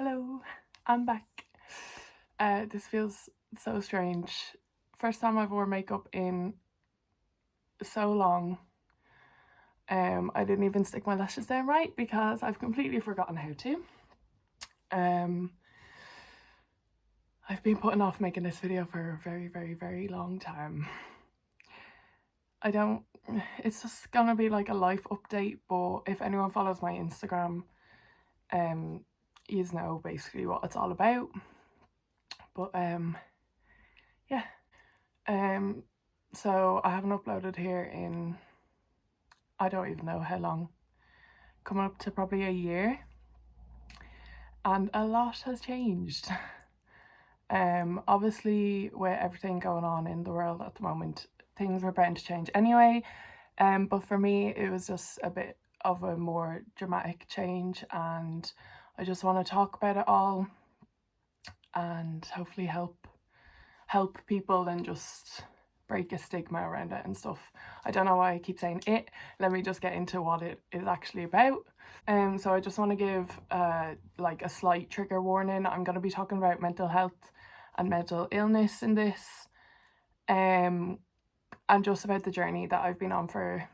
Hello, I'm back. This feels so strange. First time I've worn makeup in so long. I didn't even stick my lashes down right because I've completely forgotten how to. I've been putting off making this video for a very long time. It's just gonna be like a life update, but if anyone follows my Instagram, you know basically what it's all about. But yeah. So I haven't uploaded here in I don't even know how long, coming up to probably a year, and a lot has changed. Obviously with everything going on in the world at the moment, things are bound to change anyway. But for me it was just a bit of a more dramatic change, and I just want to talk about it all and hopefully help people and just break a stigma around it and stuff. I don't know why I keep saying it. Let me just get into what it is actually about. So I just want to give like a slight trigger warning. I'm going to be talking about mental health and mental illness in this, and just about the journey that I've been on for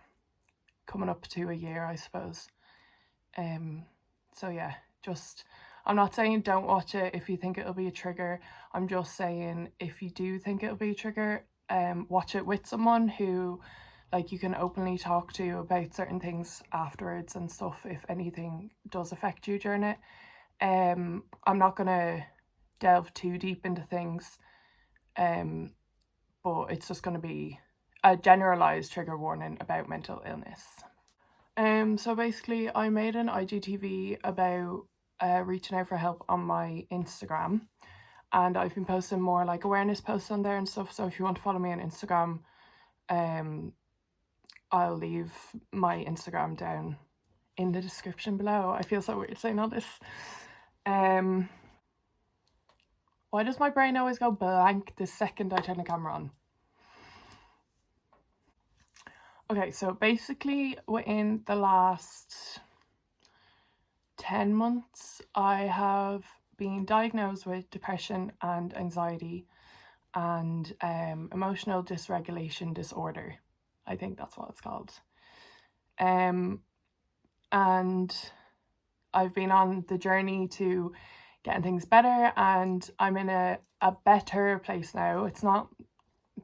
coming up to a year, I suppose. So yeah, just I'm not saying don't watch it if you think it'll be a trigger. I'm just saying if you do think it'll be a trigger, watch it with someone who like you can openly talk to about certain things afterwards and stuff if anything does affect you during it. I'm not gonna delve too deep into things, but it's just gonna be a generalized trigger warning about mental illness. So basically I made an IGTV about reaching out for help on my Instagram, and I've been posting more like awareness posts on there and stuff, so if you want to follow me on Instagram, I'll leave my Instagram down in the description below. I feel so weird saying all this. Why does my brain always go blank the second I turn the camera on? Okay, so basically within the last 10 months, I have been diagnosed with depression and anxiety and emotional dysregulation disorder. I think that's what it's called. And I've been on the journey to getting things better, and I'm in a better place now. It's not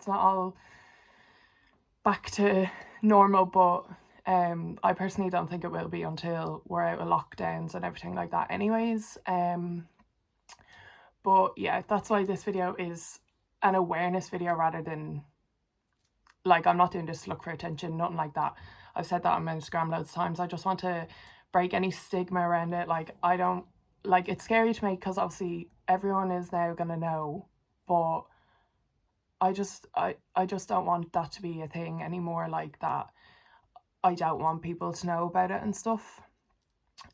all back to normal, but I personally don't think it will be until we're out of lockdowns and everything like that anyways. But yeah, that's why this video is an awareness video rather than, like, I'm not doing this to look for attention, nothing like that. I've said that on my Instagram loads of times. I just want to break any stigma around it. Like, I don't, like, it's scary to me because obviously everyone is now gonna know, but I just don't want that to be a thing anymore, like that. I don't want people to know about it and stuff.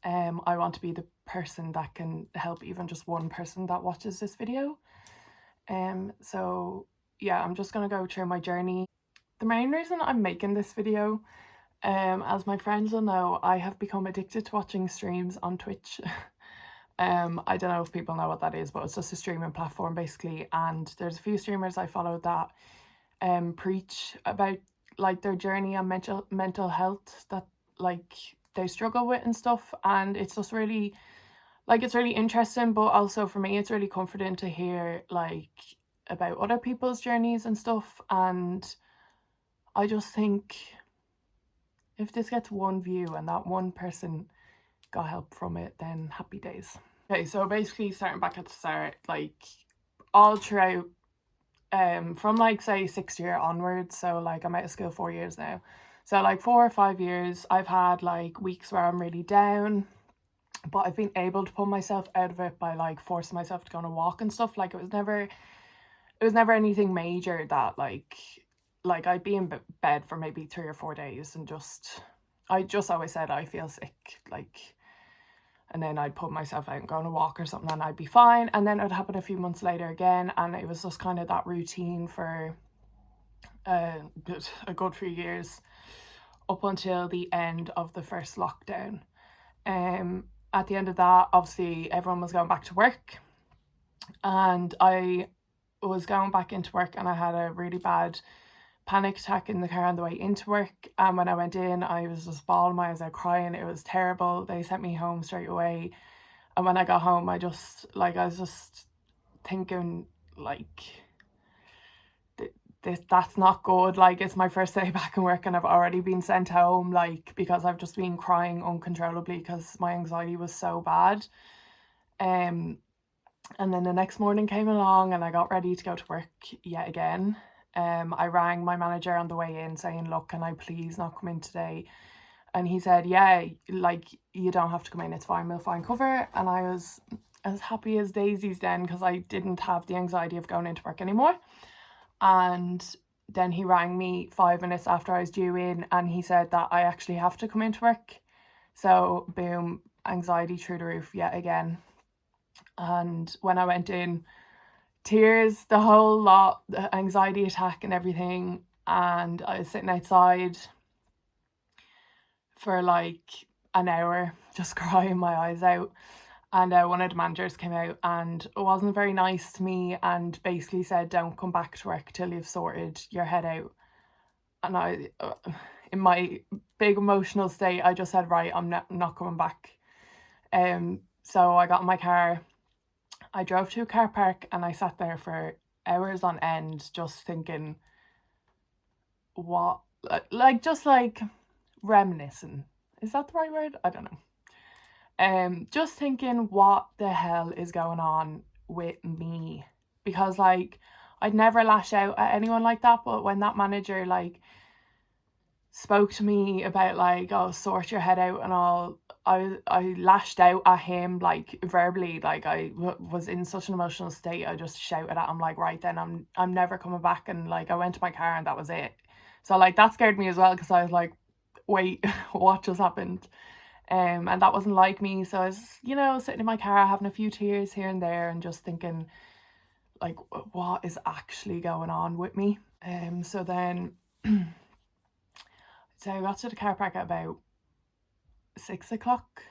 I want to be the person that can help even just one person that watches this video. So yeah, I'm just gonna go through my journey. The main reason I'm making this video, as my friends will know, I have become addicted to watching streams on Twitch. I don't know if people know what that is, but it's just a streaming platform basically, and there's a few streamers I follow that preach about like their journey on mental health that like they struggle with and stuff, and it's just really like it's really interesting, but also for me it's really comforting to hear like about other people's journeys and stuff. And I just think if this gets one view and that one person got help from it, then happy days. Okay, so basically starting back at the start, like all throughout from like say 6th year onwards, so like I'm out of school 4 years now, so like 4 or 5 years I've had like weeks where I'm really down, but I've been able to pull myself out of it by like forcing myself to go on a walk and stuff. Like it was never anything major that like I'd be in bed for maybe 3 or 4 days and I just always said I feel sick, like, and then I'd put myself out and go on a walk or something and I'd be fine, and then it would happen a few months later again, and it was just kind of that routine for a good few years up until the end of the first lockdown. And at the end of that, obviously everyone was going back to work, and I was going back into work, and I had a really bad panic attack in the car on the way into work. And when I went in, I was just bawling my eyes out, crying. It was terrible. They sent me home straight away. And when I got home, I was just thinking, like, that's not good. Like, it's my first day back in work and I've already been sent home, like, because I've just been crying uncontrollably because my anxiety was so bad. And then the next morning came along and I got ready to go to work yet again. I rang my manager on the way in saying, look, can I please not come in today? And he said, yeah, like, you don't have to come in, it's fine, we'll find cover. And I was as happy as daisies then, because I didn't have the anxiety of going into work anymore. And then he rang me 5 minutes after I was due in, and he said that I actually have to come into work. So boom, anxiety through the roof yet again. And when I went in, tears, the whole lot, the anxiety attack and everything. And I was sitting outside for like an hour, just crying my eyes out. And one of the managers came out and wasn't very nice to me and basically said, don't come back to work till you've sorted your head out. And I, in my big emotional state, I just said, right, I'm not coming back. So I got in my car, I drove to a car park, and I sat there for hours on end just thinking, what, just like reminiscing. Is that the right word? I don't know. Just thinking, what the hell is going on with me? Because like, I'd never lash out at anyone like that, but when that manager like spoke to me about like, oh, sort your head out and all, I lashed out at him, like verbally. Like I was in such an emotional state, I just shouted at him like, right then, I'm never coming back. And like I went to my car and that was it. So like that scared me as well, because I was like, wait, what just happened? And that wasn't like me. So I was, sitting in my car having a few tears here and there and just thinking, like, what is actually going on with me? So then so I got to the car park at about 6 o'clock,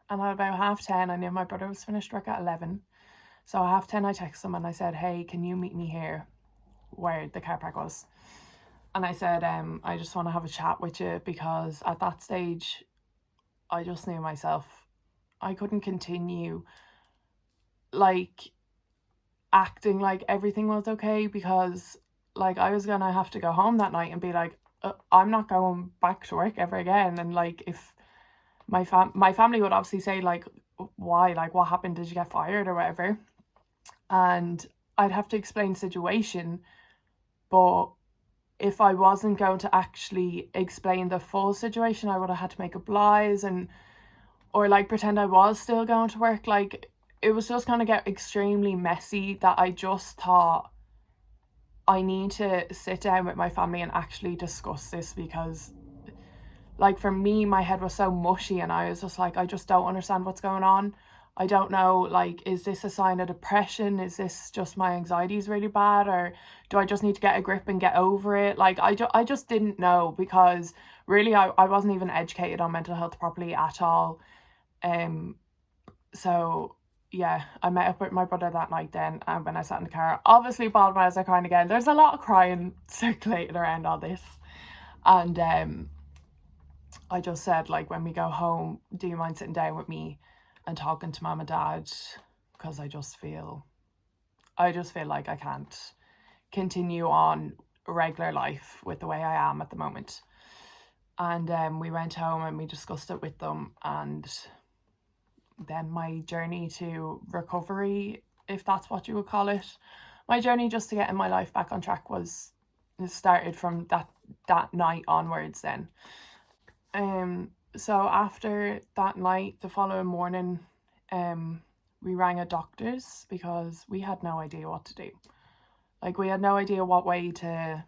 and at about 10:30 I knew my brother was finished work at 11. So at 10:30 I texted him and I said, hey, can you meet me here where the car park was? And I said, I just want to have a chat with you, because at that stage I just knew myself. I couldn't continue like acting like everything was okay, because like I was gonna have to go home that night and be like, I'm not going back to work ever again. And like, if my family would obviously say like, why, like what happened, did you get fired or whatever? And I'd have to explain the situation. But if I wasn't going to actually explain the full situation, I would have had to make up lies or like pretend I was still going to work. Like, it was just going to get extremely messy, that I just thought, I need to sit down with my family and actually discuss this, because like for me, my head was so mushy and I was just like, I just don't understand what's going on. I don't know, like, is this a sign of depression? Is this just my anxiety is really bad? Or do I just need to get a grip and get over it? Like, I just didn't know, because really I wasn't even educated on mental health properly at all. So yeah, I met up with my brother that night then, and when I sat in the car, obviously bawled my eyes out crying again. There's a lot of crying circulating around all this. And I just said, like, when we go home, do you mind sitting down with me and talking to mum and dad? Because I just feel like I can't continue on regular life with the way I am at the moment. And we went home and we discussed it with them, and then my journey to recovery, if that's what you would call it, my journey just to getting my life back on track started from that night onwards then. So after that night, the following morning, we rang a doctor's, because we had no idea what to do. Like, we had no idea what way to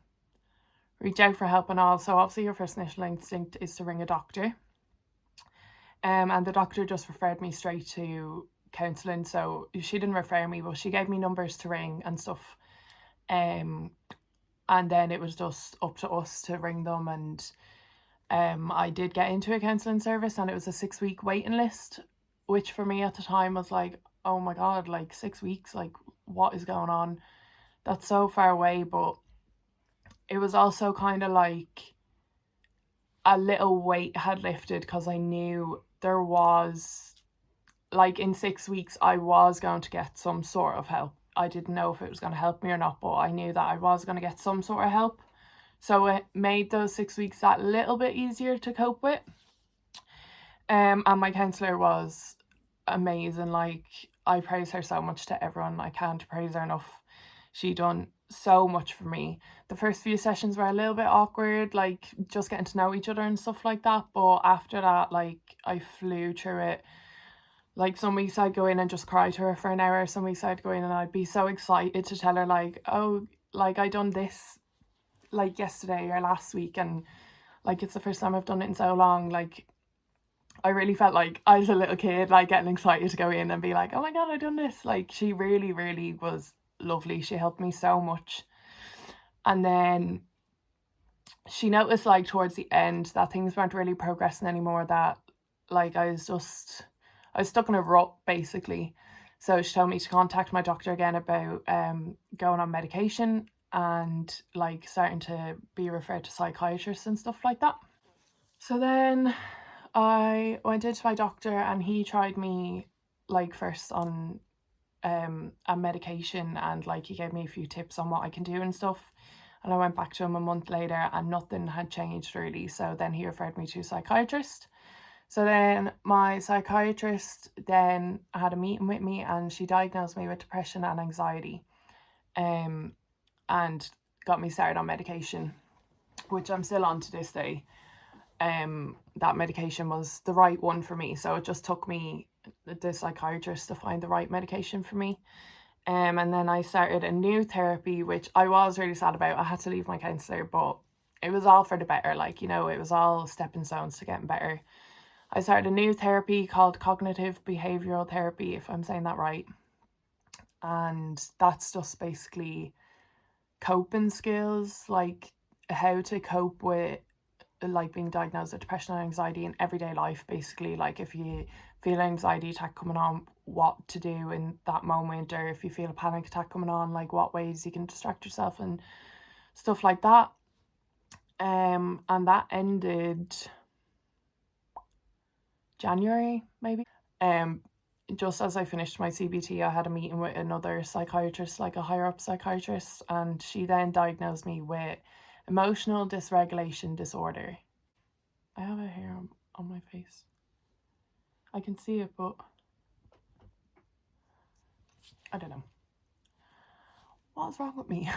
reach out for help and all. So obviously your first initial instinct is to ring a doctor. And the doctor just referred me straight to counselling. So she didn't refer me, but she gave me numbers to ring and stuff. And then it was just up to us to ring them. And I did get into a counselling service, and it was a 6-week waiting list. which for me at the time was like, oh my God, like 6 weeks, like what is going on? That's so far away. But it was also kind of like a little weight had lifted because I knew there was, like, in 6 weeks, I was going to get some sort of help. I didn't know if it was going to help me or not, but I knew that I was going to get some sort of help. So it made those 6 weeks that little bit easier to cope with. And my counsellor was amazing. Like, I praise her so much to everyone. I can't praise her enough. She done so much for me. The first few sessions were a little bit awkward, like just getting to know each other and stuff like that. But after that, like, I flew through it. Like, some weeks I'd go in and just cry to her for an hour. Some weeks I'd go in and I'd be so excited to tell her, like, oh, like, I done this like yesterday or last week, and like it's the first time I've done it in so long. Like, I really felt like I was a little kid, like getting excited to go in and be like, oh my God, I done this. Like, she really, really was lovely. She helped me so much. And then she noticed, like, towards the end that things weren't really progressing anymore, that like I was stuck in a rut basically. So she told me to contact my doctor again about going on medication and like starting to be referred to psychiatrists and stuff like that. So then I went into my doctor and he tried me, like, first on a medication, and like he gave me a few tips on what I can do and stuff. And I went back to him a month later and nothing had changed really. So then he referred me to a psychiatrist. So then my psychiatrist then had a meeting with me and she diagnosed me with depression and anxiety, and got me started on medication, which I'm still on to this day. That medication was the right one for me. So it just took me, the psychiatrist, to find the right medication for me. And then I started a new therapy, which I was really sad about. I had to leave my counsellor, but it was all for the better. Like, you know, it was all stepping stones to getting better. I started a new therapy called cognitive behavioral therapy, if I'm saying that right. And that's just basically coping skills, like how to cope with like being diagnosed with depression and anxiety in everyday life. Basically, like if you feel an anxiety attack coming on, what to do in that moment, or if you feel a panic attack coming on, like what ways you can distract yourself and stuff like that. And that ended January maybe. Just as I finished my CBT, I had a meeting with another psychiatrist, like a higher up psychiatrist, and she then diagnosed me with emotional dysregulation disorder. I have a hair on my face. I can see it, but I don't know. What's wrong with me?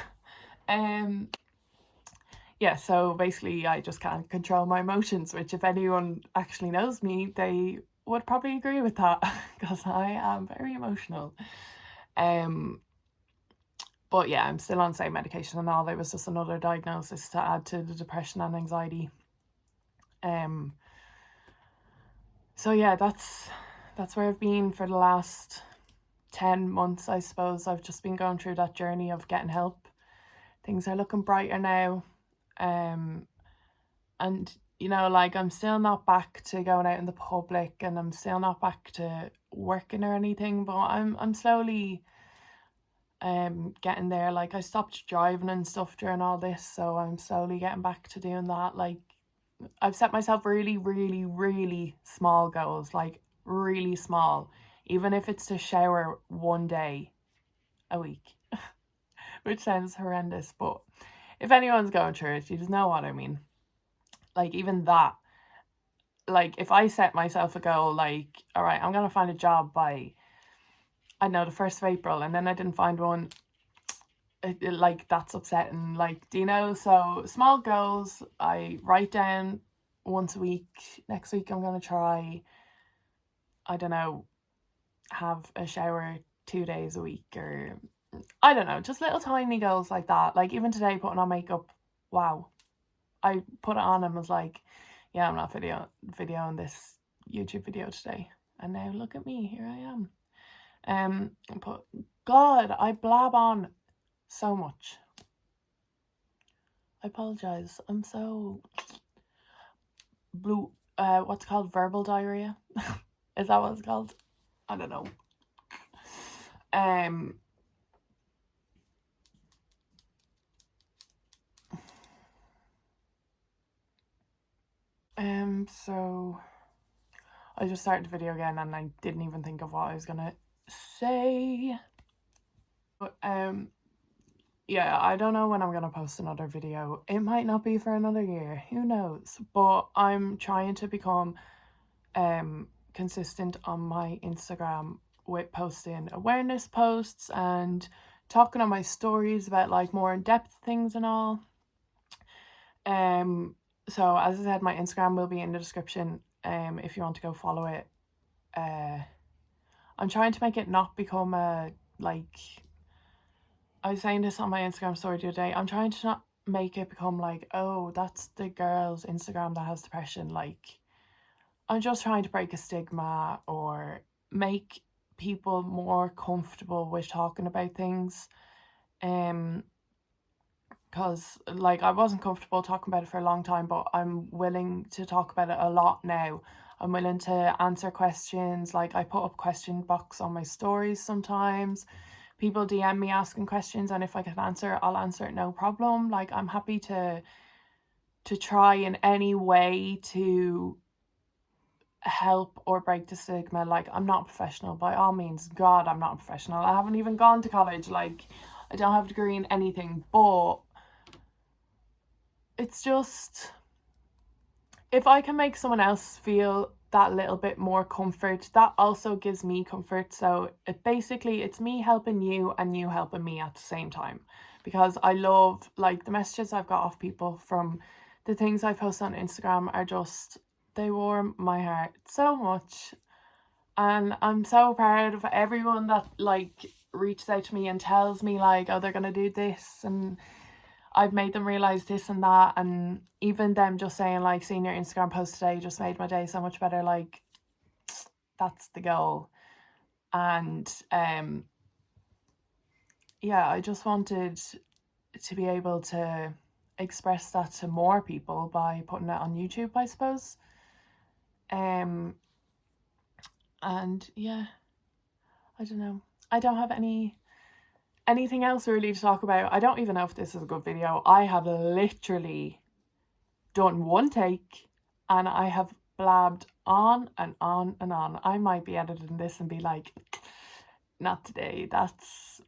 Yeah, so basically I just can't control my emotions, which if anyone actually knows me, they would probably agree with that because I am very emotional. But yeah, I'm still on same medication and all. There was just another diagnosis to add to the depression and anxiety. So yeah, that's where I've been for the last 10 months, I suppose. I've just been going through that journey of getting help. Things are looking brighter now. And you know, like, I'm still not back to going out in the public and I'm still not back to working or anything, but I'm slowly getting there. Like, I stopped driving and stuff during all this, so I'm slowly getting back to doing that. Like, I've set myself really, really, really small goals, like really small, even if it's to shower one day a week, which sounds horrendous, but if anyone's going through it, you just know what I mean. Like, even that, like, if I set myself a goal, like, all right, I'm gonna find a job by, I don't know, the 1st of April, and then I didn't find one, like, that's upsetting. Like, do you know? So small goals I write down once a week. Next week I'm gonna try, I don't know, have a shower 2 days a week, or I don't know, just little tiny goals like that. Like, even today, putting on makeup, wow, I put it on and was like, yeah, I'm not videoing this YouTube video today. And now look at me, here I am. But God, I blab on so much. I apologize. I'm so blue. What's called verbal diarrhea. Is that what it's called? I don't know. So I just started the video again and I didn't even think of what I was gonna say. But yeah, I don't know when I'm gonna post another video. It might not be for another year, who knows? But I'm trying to become consistent on my Instagram with posting awareness posts and talking on my stories about like more in-depth things and all. So as I said, my Instagram will be in the description if you want to go follow it. I'm trying to make it not become a, like, I was saying this on my Instagram story the other day, I'm trying to not make it become like, oh, that's the girl's Instagram that has depression. Like, I'm just trying to break a stigma or make people more comfortable with talking about things. Because like I wasn't comfortable talking about it for a long time, but I'm willing to talk about it a lot now. I'm willing to answer questions. Like I put up question box on my stories sometimes. People DM me asking questions, and if I can answer, I'll answer it, no problem. Like I'm happy to try in any way to help or break the stigma. Like I'm not a professional by all means. God, I'm not a professional. I haven't even gone to college. Like I don't have a degree in anything, but it's just, if I can make someone else feel that little bit more comfort, that also gives me comfort. So it's me helping you and you helping me at the same time, because I love, like, the messages I've got off people from the things I post on Instagram are just, they warm my heart so much. And I'm so proud of everyone that like reaches out to me and tells me like, oh, they're gonna do this and I've made them realize this and that. And even them just saying like, seeing your Instagram post today just made my day so much better. Like that's the goal. And yeah, I just wanted to be able to express that to more people by putting it on YouTube, I suppose. And yeah, I don't know. I don't have anything else really to talk about. I don't even know if this is a good video. I have literally done one take and I have blabbed on and on and on. I might be editing this and be like, not today, that's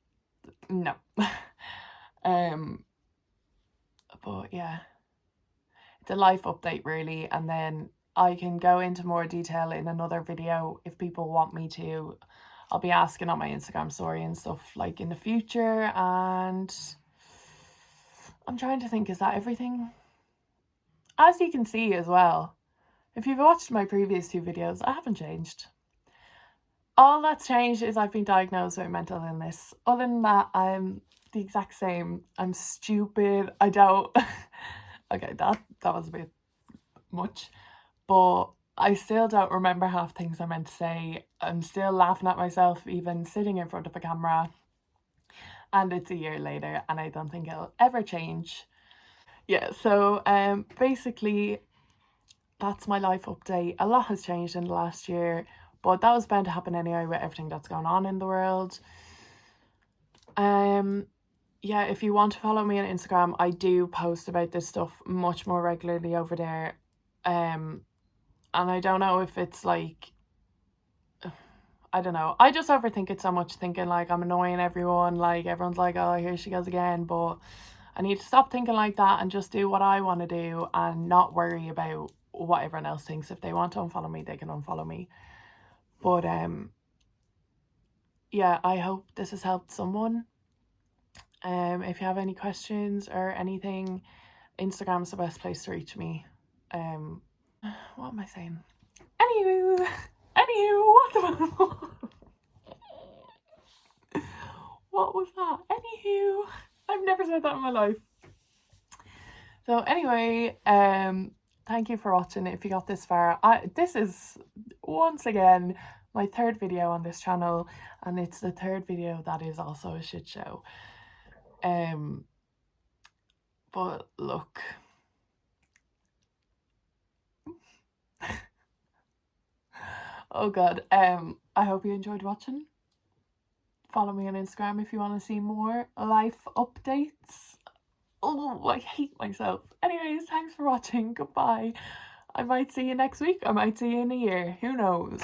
no. But yeah, it's a life update really, and then I can go into more detail in another video if people want me to. I'll be asking on my Instagram story and stuff like in the future. And I'm trying to think, is that everything? As you can see as well, if you've watched my previous two videos, I haven't changed. All that's changed is I've been diagnosed with mental illness. Other than that, I'm the exact same. I'm stupid. I don't... Okay, that was a bit much. But I still don't remember half things I meant to say. I'm still laughing at myself even sitting in front of a camera. And it's a year later and I don't think it'll ever change. Yeah, so basically that's my life update. A lot has changed in the last year, but that was bound to happen anyway with everything that's going on in the world. Yeah, if you want to follow me on Instagram, I do post about this stuff much more regularly over there. And I don't know if it's like, I don't know. I just overthink it so much, thinking like I'm annoying everyone. Like everyone's like, oh, here she goes again. But I need to stop thinking like that and just do what I want to do and not worry about what everyone else thinks. If they want to unfollow me, they can unfollow me. But yeah, I hope this has helped someone. If you have any questions or anything, Instagram's the best place to reach me. What am I saying? Anywho, what the what was that? Anywho, I've never said that in my life. So anyway, thank you for watching. If you got this far, this is once again my third video on this channel, and it's the third video that is also a shit show. But look, Oh god. I hope you enjoyed watching. Follow me on Instagram if you want to see more life updates. Oh, I hate myself. Anyways, thanks for watching. Goodbye. I might see you next week. I might see you in a year. Who knows?